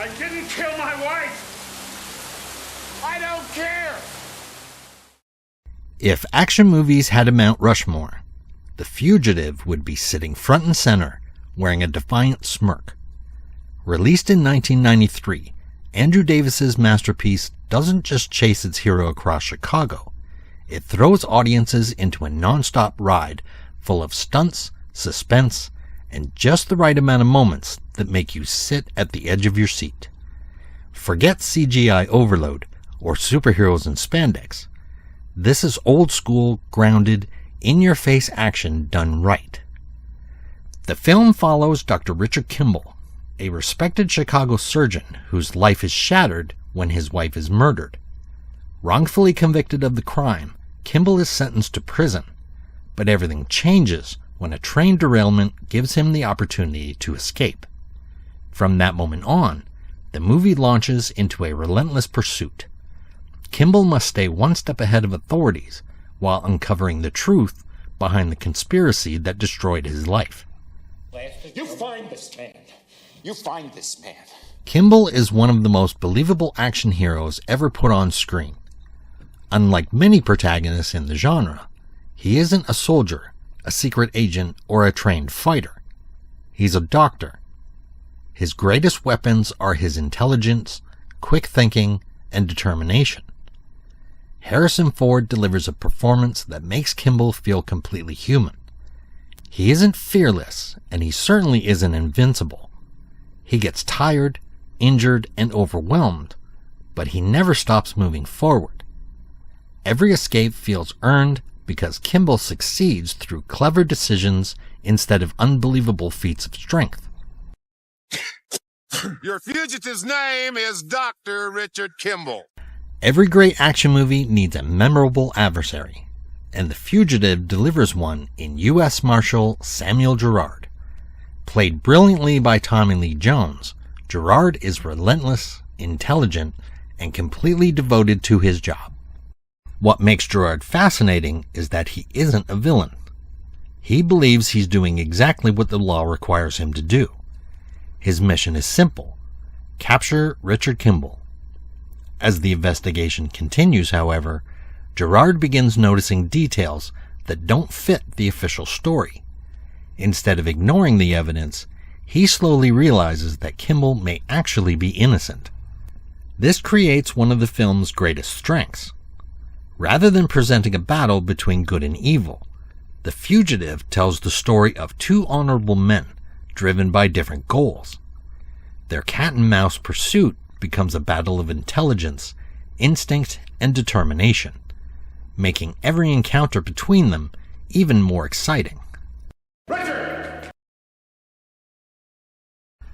I didn't kill my wife! I don't care! If action movies had a Mount Rushmore, The Fugitive would be sitting front and center, wearing a defiant smirk. Released in 1993, Andrew Davis's masterpiece doesn't just chase its hero across Chicago. It throws audiences into a non-stop ride full of stunts, suspense, and just the right amount of moments that make you sit at the edge of your seat. Forget CGI overload or superheroes in spandex. This is old school, grounded, in-your-face action done right. The film follows Dr. Richard Kimball, a respected Chicago surgeon whose life is shattered when his wife is murdered. Wrongfully convicted of the crime, Kimball is sentenced to prison, but everything changes when a train derailment gives him the opportunity to escape. From that moment on, the movie launches into a relentless pursuit. Kimball must stay one step ahead of authorities while uncovering the truth behind the conspiracy that destroyed his life. You find this man. You find this man. Kimball is one of the most believable action heroes ever put on screen. Unlike many protagonists in the genre, he isn't a soldier, a secret agent, or a trained fighter. He's a doctor. His greatest weapons are his intelligence, quick thinking, and determination. Harrison Ford delivers a performance that makes Kimball feel completely human. He isn't fearless, and he certainly isn't invincible. He gets tired, injured, and overwhelmed, but he never stops moving forward. Every escape feels earned because Kimball succeeds through clever decisions instead of unbelievable feats of strength. Your fugitive's name is Dr. Richard Kimball. Every great action movie needs a memorable adversary, and The Fugitive delivers one in U.S. Marshal Samuel Gerard. Played brilliantly by Tommy Lee Jones, Gerard is relentless, intelligent, and completely devoted to his job. What makes Gerard fascinating is that he isn't a villain. He believes he's doing exactly what the law requires him to do. His mission is simple: capture Richard Kimball. As the investigation continues, however, Gerard begins noticing details that don't fit the official story. Instead of ignoring the evidence, he slowly realizes that Kimball may actually be innocent. This creates one of the film's greatest strengths. Rather than presenting a battle between good and evil, The Fugitive tells the story of two honorable men driven by different goals. Their cat-and-mouse pursuit becomes a battle of intelligence, instinct, and determination, making every encounter between them even more exciting. Richard!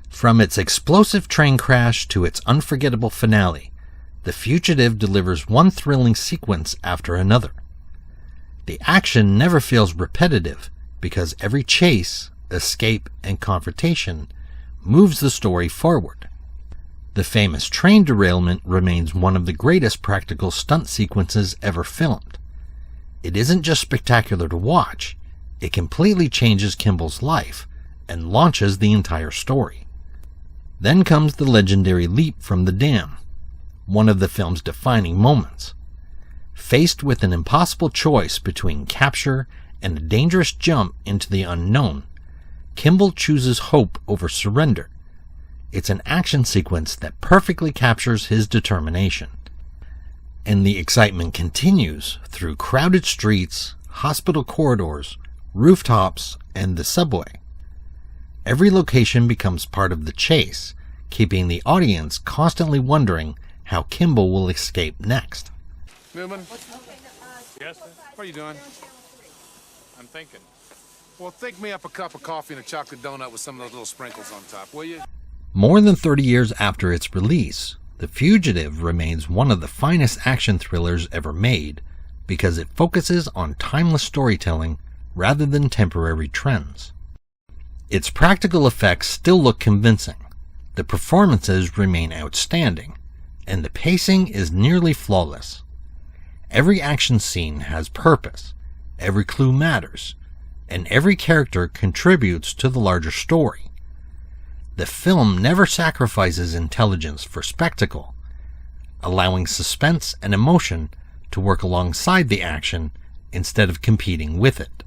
From its explosive train crash to its unforgettable finale, The Fugitive delivers one thrilling sequence after another. The action never feels repetitive because every chase, escape, and confrontation moves the story forward. The famous train derailment remains one of the greatest practical stunt sequences ever filmed. It isn't just spectacular to watch, it completely changes Kimball's life and launches the entire story. Then comes the legendary leap from the dam, one of the film's defining moments. Faced with an impossible choice between capture and a dangerous jump into the unknown, Kimball chooses hope over surrender. It's an action sequence that perfectly captures his determination. And the excitement continues through crowded streets, hospital corridors, rooftops, and the subway. Every location becomes part of the chase, keeping the audience constantly wondering how Kimball will escape next. Newman? Yes, sir? What are you doing? I'm thinking. Well, think me up a cup of coffee and a chocolate donut with some of those little sprinkles on top, will you? More than 30 years after its release, The Fugitive remains one of the finest action thrillers ever made because it focuses on timeless storytelling rather than temporary trends. Its practical effects still look convincing, the performances remain outstanding, and the pacing is nearly flawless. Every action scene has purpose, every clue matters, and every character contributes to the larger story. The film never sacrifices intelligence for spectacle, allowing suspense and emotion to work alongside the action instead of competing with it.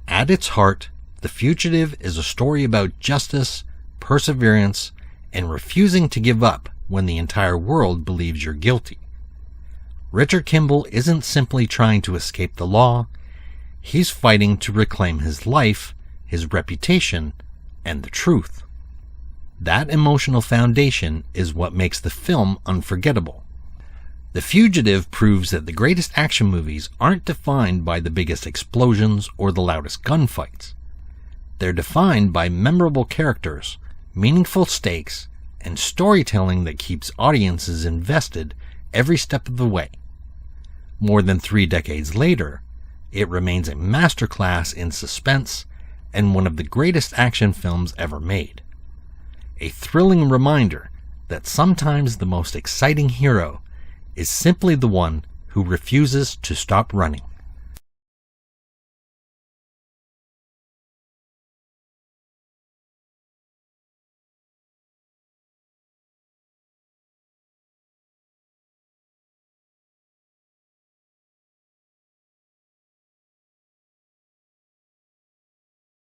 At its heart, The Fugitive is a story about justice, perseverance, and refusing to give up when the entire world believes you're guilty. Richard Kimball isn't simply trying to escape the law, he's fighting to reclaim his life, his reputation, and the truth. That emotional foundation is what makes the film unforgettable. The Fugitive proves that the greatest action movies aren't defined by the biggest explosions or the loudest gunfights. They're defined by memorable characters, meaningful stakes, and storytelling that keeps audiences invested every step of the way. More than 3 decades later, it remains a masterclass in suspense and one of the greatest action films ever made. A thrilling reminder that sometimes the most exciting hero is simply the one who refuses to stop running.